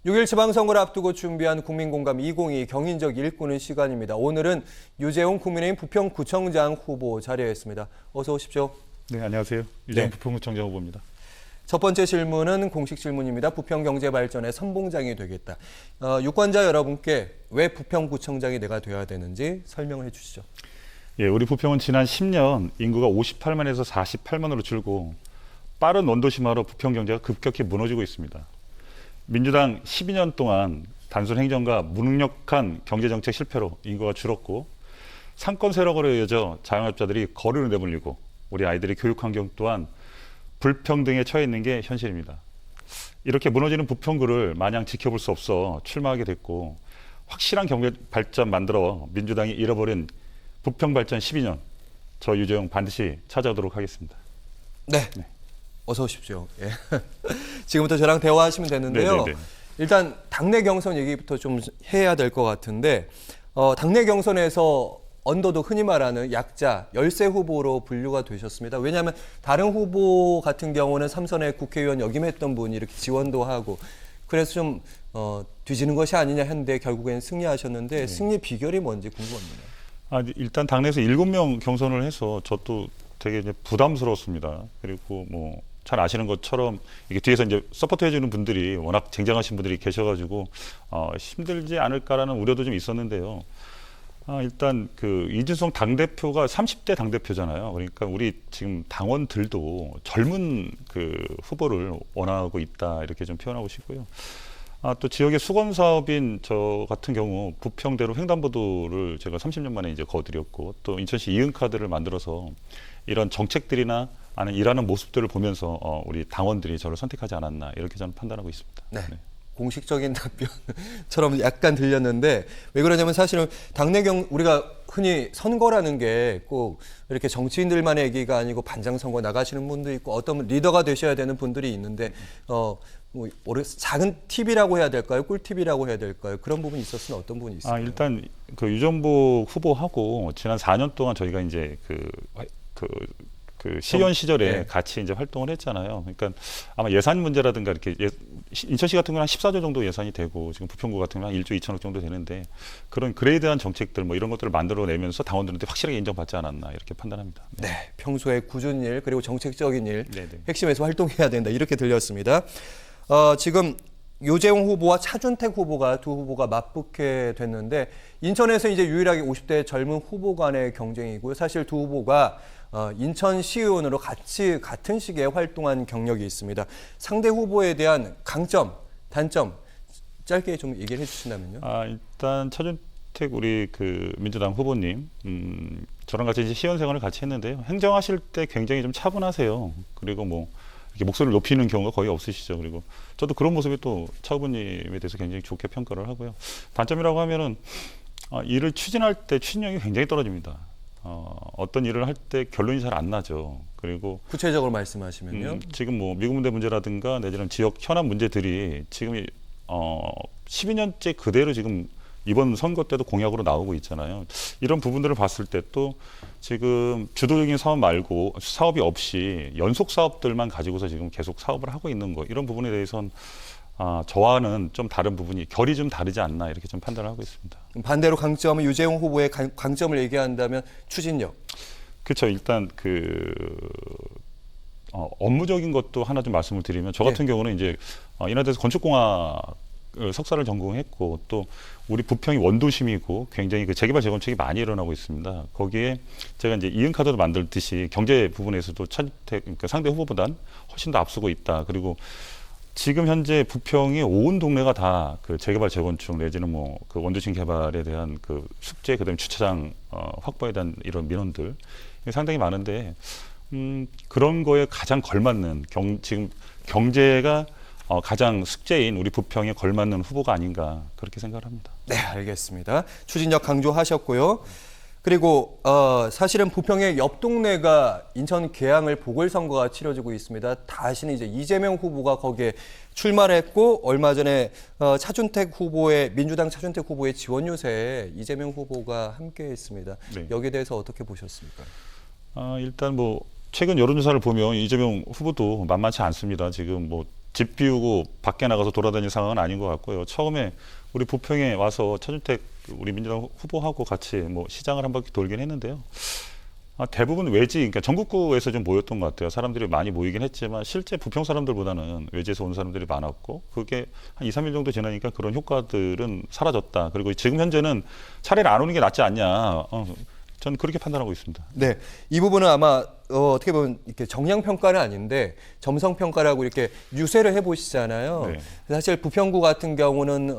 6일 지방선거를 앞두고 준비한 국민공감 2022 경인적 일꾼의 시간입니다. 오늘은 유재홍 국민의힘 부평구청장 후보 자리에 있습니다. 어서 오십시오. 네, 안녕하세요. 유재홍 부평구청장 후보입니다. 첫 번째 질문은 공식 질문입니다. 부평경제발전의 선봉장이 되겠다. 유권자 여러분께 왜 부평구청장이 내가 돼야 되는지 설명을 해주시죠. 예, 우리 부평은 지난 10년 인구가 58만에서 48만으로 줄고 빠른 원도심화로 부평 경제가 급격히 무너지고 있습니다. 민주당 12년 동안 단순 행정과 무능력한 경제정책 실패로 인구가 줄었고 상권 세력으로 이어져 자영업자들이 거리로 내몰리고 우리 아이들의 교육 환경 또한 불평등에 처해 있는 게 현실입니다. 이렇게 무너지는 부평구를 마냥 지켜볼 수 없어 출마하게 됐고 확실한 경제 발전 만들어 민주당이 잃어버린 부평 발전 12년 저 유재홍 반드시 찾아오도록 하겠습니다. 네. 어서 오십시오. 예. 지금부터 저랑 대화하시면 되는데요. 네네네. 일단 당내 경선 얘기부터 좀 해야 될 것 같은데 당내 경선에서 언더독 흔히 말하는 약자, 열세 후보로 분류가 되셨습니다. 왜냐하면 다른 후보 같은 경우는 삼선의 국회의원 역임했던 분이 이렇게 지원도 하고 그래서 좀 뒤지는 것이 아니냐 했는데 결국엔 승리하셨는데 승리 비결이 뭔지 궁금합니다. 일단 당내에서 7명 경선을 해서 저도 되게 이제 부담스러웠습니다. 그리고 뭐 잘 아시는 것처럼 이게 뒤에서 이제 서포트 해주는 분들이 워낙 쟁쟁하신 분들이 계셔가지고 힘들지 않을까라는 우려도 좀 있었는데요. 일단 그 이준석 당대표가 30대 당대표잖아요. 그러니까 우리 지금 당원들도 젊은 그 후보를 원하고 있다 이렇게 좀 표현하고 싶고요. 또 지역의 수건 사업인 저 같은 경우 부평대로 횡단보도를 제가 30년 만에 이제 거드렸고 또 인천시 이응카드를 만들어서 이런 정책들이나 아니 일하는 모습들을 보면서 우리 당원들이 저를 선택하지 않았나 이렇게 저는 판단하고 있습니다. 네. 공식적인 답변처럼 약간 들렸는데 왜 그러냐면 사실은 우리가 흔히 선거라는 게 꼭 이렇게 정치인들만의 얘기가 아니고 반장 선거 나가시는 분도 있고 어떤 리더가 되셔야 되는 분들이 있는데 뭐 작은 팁이라고 해야 될까요? 꿀팁이라고 해야 될까요? 그런 부분이 있었으면 어떤 부분이 있을까요? 일단 그 유정복 후보하고 지난 4년 동안 저희가 이제 그 시의원 시절에 같이 이제 활동을 했잖아요. 그러니까 아마 예산 문제라든가 이렇게 인천시 같은 경우는 한 14조 정도 예산이 되고 지금 부평구 같은 경우는 한 1조 2천억 정도 되는데 그런 그레이드한 정책들 뭐 이런 것들을 만들어내면서 당원들한테 확실하게 인정받지 않았나 이렇게 판단합니다. 네, 평소에 꾸준한 일 그리고 정책적인 일 네네. 핵심에서 활동해야 된다 이렇게 들렸습니다. 지금 유재홍 후보와 차준택 후보가 두 후보가 맞붙게 됐는데 인천에서 이제 유일하게 50대 젊은 후보 간의 경쟁이고요. 사실 두 후보가 인천시의원으로 같은 시기에 활동한 경력이 있습니다. 상대 후보에 대한 강점, 단점 짧게 좀 얘기를 해주신다면요. 일단 차준택 우리 그 민주당 후보님, 저랑 같이 이제 시의원 생활을 같이 했는데요. 행정하실 때 굉장히 좀 차분하세요. 그리고 뭐 이렇게 목소리를 높이는 경우가 거의 없으시죠. 그리고 저도 그런 모습이 또 차 후보님에 대해서 굉장히 좋게 평가를 하고요. 단점이라고 하면은 일을 추진할 때 추진력이 굉장히 떨어집니다. 어떤 일을 할 때 결론이 잘 안 나죠. 그리고 구체적으로 말씀하시면요. 지금 뭐 미군대 문제라든가 내지는 지역 현안 문제들이 지금 12년째 그대로 지금 이번 선거 때도 공약으로 나오고 있잖아요. 이런 부분들을 봤을 때 또 지금 주도적인 사업 말고 사업이 없이 연속 사업들만 가지고서 지금 계속 사업을 하고 있는 거 이런 부분에 대해서는 저와는 좀 다른 부분이 결이 좀 다르지 않나 이렇게 좀 판단을 하고 있습니다. 반대로 강점은 유재홍 후보의 강점을 얘기한다면 추진력. 그렇죠. 일단 업무적인 것도 하나 좀 말씀을 드리면 저 같은 경우는 이제 인하대에서 건축공학 석사를 전공했고 또 우리 부평이 원도심이고 굉장히 그 재개발 재건축이 많이 일어나고 있습니다. 거기에 제가 이제 이응카드도 만들듯이 경제 부분에서도 그러니까 상대 후보보단 훨씬 더 앞서고 있다. 그리고 지금 현재 부평이 온 동네가 다 그 재개발 재건축 내지는 뭐 그 원도심 개발에 대한 그 숙제 그다음에 주차장 확보에 대한 이런 민원들 상당히 많은데 그런 거에 가장 걸맞는 지금 경제가 가장 숙제인 우리 부평에 걸맞는 후보가 아닌가 그렇게 생각을 합니다. 네, 알겠습니다. 추진력 강조하셨고요. 그리고 사실은 부평의 옆 동네가 인천 계양을 보궐선거가 치러지고 있습니다. 다시는 이제 이재명 후보가 거기에 출마를 했고 얼마 전에 민주당 차준택 후보의 지원 요새에 이재명 후보가 함께했습니다. 네. 여기에 대해서 어떻게 보셨습니까? 일단 뭐 최근 여론조사를 보면 이재명 후보도 만만치 않습니다. 지금 뭐 집 비우고 밖에 나가서 돌아다닐 상황은 아닌 것 같고요. 처음에 우리 부평에 와서 차준택 우리 민주당 후보하고 같이 뭐 시장을 한 바퀴 돌긴 했는데요. 대부분 외지, 그러니까 전국구에서 좀 모였던 것 같아요. 사람들이 많이 모이긴 했지만 실제 부평 사람들보다는 외지에서 온 사람들이 많았고 그게 한 2, 3일 정도 지나니까 그런 효과들은 사라졌다. 그리고 지금 현재는 차라리 안 오는 게 낫지 않냐. 저는 그렇게 판단하고 있습니다. 네, 이 부분은 아마 어떻게 보면 이렇게 정량 평가는 아닌데 점성 평가라고 이렇게 유세를 해보시잖아요. 네. 사실 부평구 같은 경우는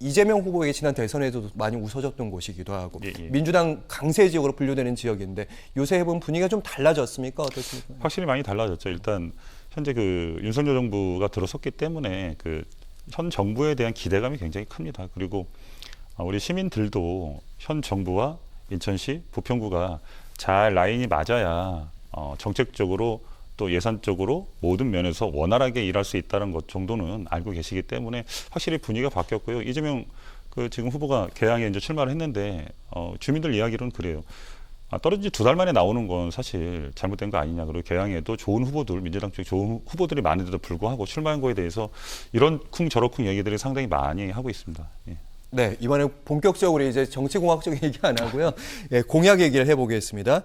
이재명 후보에게 지난 대선에도 많이 웃어졌던 곳이기도 하고 예, 예. 민주당 강세 지역으로 분류되는 지역인데 요새 해본 분위기가 좀 달라졌습니까? 어떻습니까? 확실히 많이 달라졌죠. 일단 현재 그 윤석열 정부가 들어섰기 때문에 그 현 정부에 대한 기대감이 굉장히 큽니다. 그리고 우리 시민들도 현 정부와 인천시, 부평구가 잘 라인이 맞아야 정책적으로 또 예산적으로 모든 면에서 원활하게 일할 수 있다는 것 정도는 알고 계시기 때문에 확실히 분위기가 바뀌었고요. 이재명 그 지금 후보가 개항에 이제 출마를 했는데 주민들 이야기로는 그래요. 떨어진 지 2달 만에 나오는 건 사실 잘못된 거 아니냐. 그리고 개항에도 좋은 후보들, 민주당 쪽에 좋은 후보들이 많은데도 불구하고 출마한 거에 대해서 이런 쿵 저런 얘기들을 상당히 많이 하고 있습니다. 예. 네, 이번에 본격적으로 이제 정치공학적인 얘기 안 하고요. 예, 공약 얘기를 해보겠습니다.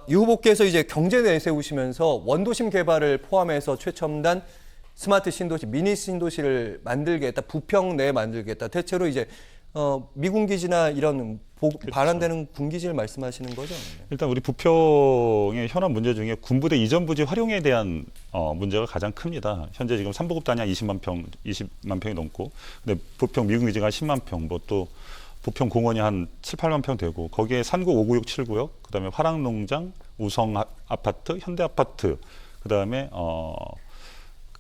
이 후보께서 이제 경제 내세우시면서 원도심 개발을 포함해서 최첨단 스마트 신도시, 미니 신도시를 만들겠다, 부평 내 만들겠다. 대체로 이제 미군 기지나 이런 발안되는 군 기지를 말씀하시는 거죠? 일단 우리 부평의 현안 문제 중에 군부대 이전 부지 활용에 대한 문제가 가장 큽니다. 현재 지금 삼보급단이 한 20만 평이 넘고, 근데 부평 미군 기지가 한 10만 평, 뭐 또 부평 공원이 한 7, 8만 평 되고 거기에 산구 5구역, 7구역, 그다음에 화랑농장, 우성 아파트, 현대 아파트, 그다음에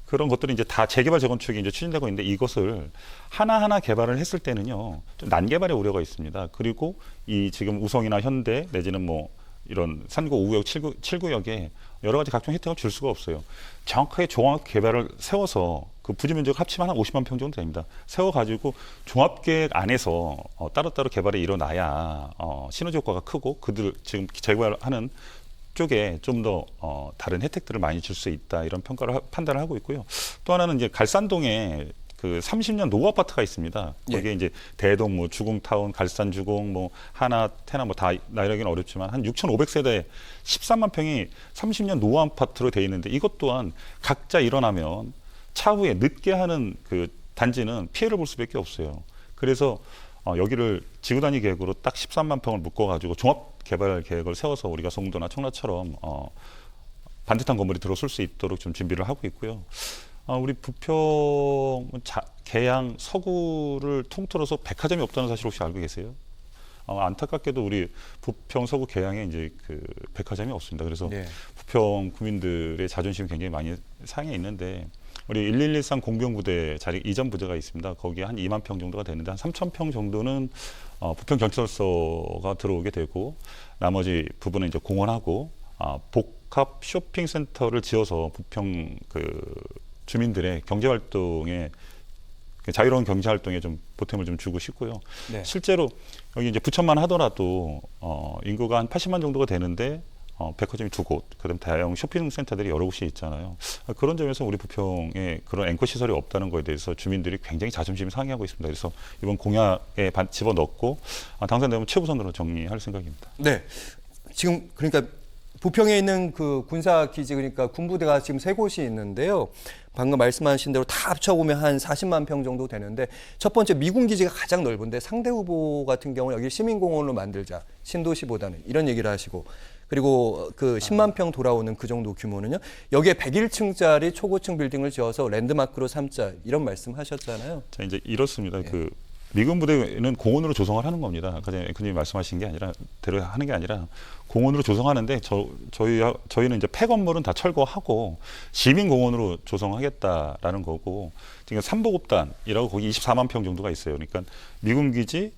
그런 것들이 이제 다 재개발 재건축이 이제 추진되고 있는데 이것을 하나하나 개발을 했을 때는요, 좀 난개발의 우려가 있습니다. 그리고 이 지금 우성이나 현대 내지는 뭐 이런 산구 5구역, 7구역에 여러 가지 각종 혜택을 줄 수가 없어요. 정확하게 종합 개발을 세워서 그 부지 면적 합치면 한 50만 평 정도 됩니다. 세워가지고 종합계획 안에서 따로따로 개발이 일어나야 시너지 효과가 크고 그들 지금 재개발하는 쪽에 좀 더 다른 혜택들을 많이 줄 수 있다 이런 판단을 하고 있고요. 또 하나는 이제 갈산동에 그 30년 노후 아파트가 있습니다. 거기에 이제 대동, 뭐 주공타운, 갈산주공, 뭐 하나, 태나 뭐 다 나열하기는 어렵지만 한 6,500세대 13만 평이 30년 노후 아파트로 돼 있는데 이것 또한 각자 일어나면 차후에 늦게 하는 그 단지는 피해를 볼 수밖에 없어요. 그래서 여기를 지구 단위 계획으로 딱 13만 평을 묶어가지고 종합 개발 계획을 세워서 우리가 송도나 청라처럼 반듯한 건물이 들어설 수 있도록 좀 준비를 하고 있고요. 우리 부평 계양 서구를 통틀어서 백화점이 없다는 사실 혹시 알고 계세요? 안타깝게도 우리 부평 서구 계양에 이제 그 백화점이 없습니다. 그래서 네. 부평 구민들의 자존심이 굉장히 많이 상해 있는데 우리 1113 공병부대 자리 이전 부대가 있습니다. 거기에 한 2만 평 정도가 되는데 한 3천 평 정도는 부평 경찰서가 들어오게 되고 나머지 부분은 이제 공원하고 복합 쇼핑센터를 지어서 부평 그 주민들의 경제 활동에 자유로운 경제 활동에 좀 보탬을 좀 주고 싶고요. 네. 실제로 여기 이제 부천만 하더라도 인구가 한 80만 정도가 되는데 백화점이 2곳, 그다음 다양한 쇼핑센터들이 여러 곳이 있잖아요. 그런 점에서 우리 부평에 그런 앵커 시설이 없다는 거에 대해서 주민들이 굉장히 자존심이 상해하고 있습니다. 그래서 이번 공약에 집어넣고 당선되면 최우선으로 정리할 생각입니다. 네, 지금 그러니까 부평에 있는 그 군사 기지 그러니까 군부대가 지금 3곳이 있는데요. 방금 말씀하신 대로 다 합쳐보면 한 40만 평 정도 되는데 첫 번째 미군 기지가 가장 넓은데 상대 후보 같은 경우는 여기 시민공원으로 만들자 신도시보다는 이런 얘기를 하시고 그리고 그 10만 평 돌아오는 그 정도 규모는요. 여기에 101층짜리 초고층 빌딩을 지어서 랜드마크로 삼자 이런 말씀하셨잖아요. 자 이제 이렇습니다. 네. 그 미군 부대는 공원으로 조성을 하는 겁니다. 아까 앵커님이 말씀하신 게 아니라 대로 하는 게 아니라 공원으로 조성하는데 저희는 이제 폐건물은 다 철거하고 시민 공원으로 조성하겠다라는 거고 지금 삼보급단이라고 거기 24만 평 정도가 있어요. 그러니까 미군 기지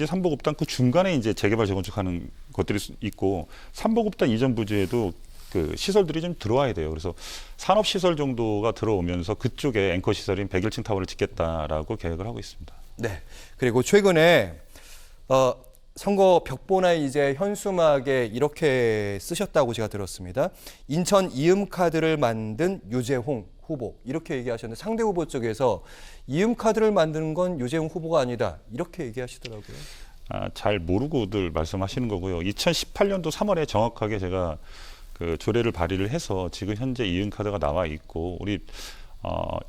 삼보급단 그 중간에 이제 재개발 재건축하는 것들이 있고 삼보급단 이전 부지에도 그 시설들이 좀 들어와야 돼요. 그래서 산업 시설 정도가 들어오면서 그쪽에 앵커 시설인 101층 타워를 짓겠다라고 계획을 하고 있습니다. 네. 그리고 최근에 선거 벽보나 이제 현수막에 이렇게 쓰셨다고 제가 들었습니다. 인천 이음카드를 만든 유재홍 후보 이렇게 얘기하셨는데 상대 후보 쪽에서 이음 카드를 만드는 건 유재용 후보가 아니다 이렇게 얘기하시더라고요. 잘 모르고들 말씀하시는 거고요. 2018년도 3월에 정확하게 제가 그 조례를 발의를 해서 지금 현재 이음 카드가 나와 있고 우리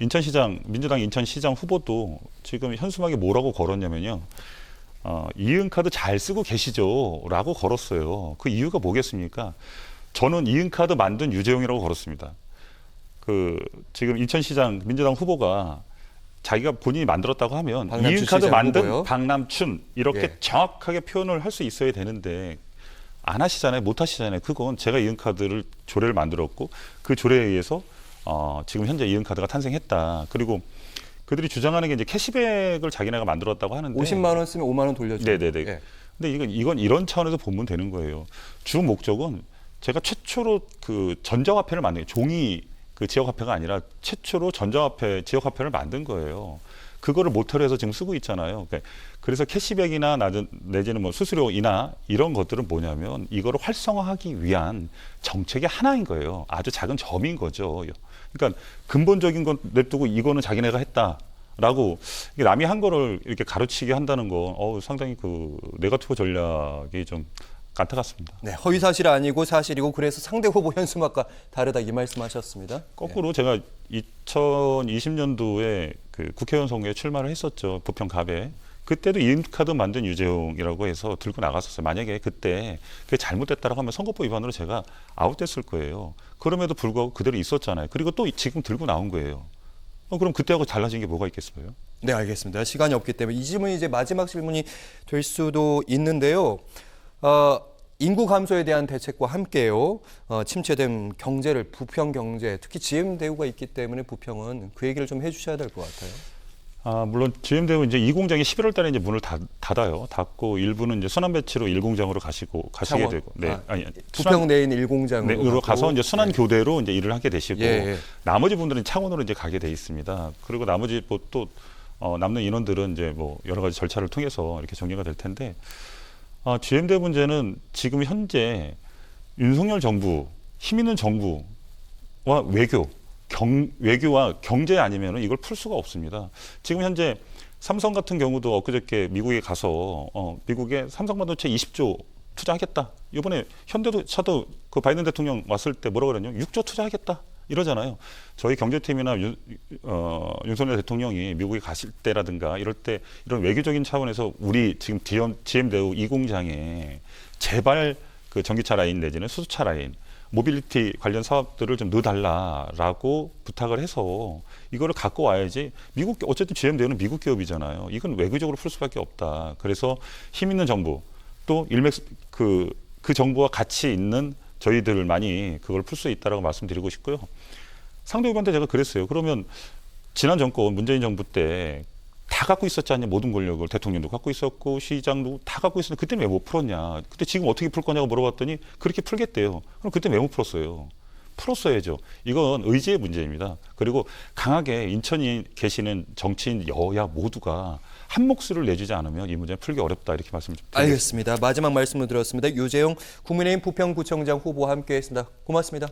인천시장 민주당 인천시장 후보도 지금 현수막에 뭐라고 걸었냐면요. 이응 카드 잘 쓰고 계시죠라고 걸었어요. 그 이유가 뭐겠습니까? 저는 이응 카드 만든 유재용이라고 걸었습니다. 그 지금 인천시장 민주당 후보가 자기가 본인이 만들었다고 하면 이응 카드 만든 후보요? 박남춘 이렇게 예. 정확하게 표현을 할 수 있어야 되는데 안 하시잖아요. 못 하시잖아요. 그건 제가 이응 카드를 조례를 만들었고 그 조례에 의해서 지금 현재 이응 카드가 탄생했다. 그리고 그들이 주장하는 게 이제 캐시백을 자기네가 만들었다고 하는데 50만 원 쓰면 5만 원 돌려줘요. 네네네. 예. 근데 이건 이런 차원에서 보면 되는 거예요. 주 목적은 제가 최초로 그 전자화폐를 만든 종이 그 지역화폐가 아니라 최초로 전자화폐 지역화폐를 만든 거예요. 그거를 모터로 해서 지금 쓰고 있잖아요. 그래서 캐시백이나 내지는 뭐 수수료이나 이런 것들은 뭐냐면 이거를 활성화하기 위한 정책의 하나인 거예요. 아주 작은 점인 거죠. 그러니까 근본적인 건 냅두고 이거는 자기네가 했다라고 남이 한 거를 이렇게 가르치게 한다는 거 상당히 그 네거티브 전략이 좀 안타깝습니다. 네, 허위 사실 아니고 사실이고 그래서 상대 후보 현수막과 다르다 이 말씀하셨습니다. 거꾸로 제가 2020년도에 그 국회의원 선거에 출마를 했었죠. 부평갑에. 그때도 이음카드 만든 유재용이라고 해서 들고 나갔었어요. 만약에 그때 그게 잘못됐다라고 하면 선거법 위반으로 제가 아웃됐을 거예요. 그럼에도 불구하고 그대로 있었잖아요. 그리고 또 지금 들고 나온 거예요. 그럼 그때하고 달라진 게 뭐가 있겠어요? 네, 알겠습니다. 시간이 없기 때문에 이 질문이 이제 마지막 질문이 될 수도 있는데요. 인구 감소에 대한 대책과 함께요. 침체된 경제를 부평 경제, 특히 GM대우가 있기 때문에 부평은 그 얘기를 좀 해주셔야 될 것 같아요. 물론 GM대우 이제 이 공장이 11월 달에 이제 문을 닫아요. 닫고 일부는 이제 순환 배치로 1공장으로 가시게 되고, 네, 부평 내에 있는 1공장으로 가서 이제 순환 교대로 이제 일을 하게 되시고, 예. 나머지 분들은 창원으로 이제 가게 돼 있습니다. 그리고 나머지 뭐 또 남는 인원들은 이제 뭐 여러 가지 절차를 통해서 이렇게 정리가 될 텐데. GM대 문제는 지금 현재 윤석열 정부, 힘 있는 정부와 외교와 경제 아니면 이걸 풀 수가 없습니다. 지금 현재 삼성 같은 경우도 엊그저께 미국에 가서 미국에 삼성반도체 20조 투자하겠다. 이번에 현대차도 그 바이든 대통령 왔을 때 뭐라고 그랬냐면 6조 투자하겠다. 이러잖아요. 저희 경제팀이나 윤석열 대통령이 미국에 갔을 때라든가 이럴 때 이런 외교적인 차원에서 우리 지금 GM대우 2공장에 제발 그 전기차 라인 내지는 수소차 라인, 모빌리티 관련 사업들을 좀 넣어달라라고 부탁을 해서 이거를 갖고 와야지 어쨌든 GM대우는 미국 기업이잖아요. 이건 외교적으로 풀 수밖에 없다. 그래서 힘 있는 정부 또 그 정부와 같이 있는 저희들만이 그걸 풀 수 있다라고 말씀드리고 싶고요. 상대 후보한테 제가 그랬어요. 그러면 지난 정권 문재인 정부 때 다 갖고 있었지 않냐. 모든 권력을 대통령도 갖고 있었고 시장도 다 갖고 있었는데 그때는 왜 못 풀었냐. 그때 지금 어떻게 풀 거냐고 물어봤더니 그렇게 풀겠대요. 그럼 그때 왜 못 풀었어요. 풀었어야죠. 이건 의지의 문제입니다. 그리고 강하게 인천에 계시는 정치인 여야 모두가 한 목소리를 내주지 않으면 이 문제는 풀기 어렵다 이렇게 말씀드리겠습니다. 알겠습니다. 마지막 말씀을 드렸습니다. 유재용 국민의힘 부평구청장 후보와 함께했습니다. 고맙습니다.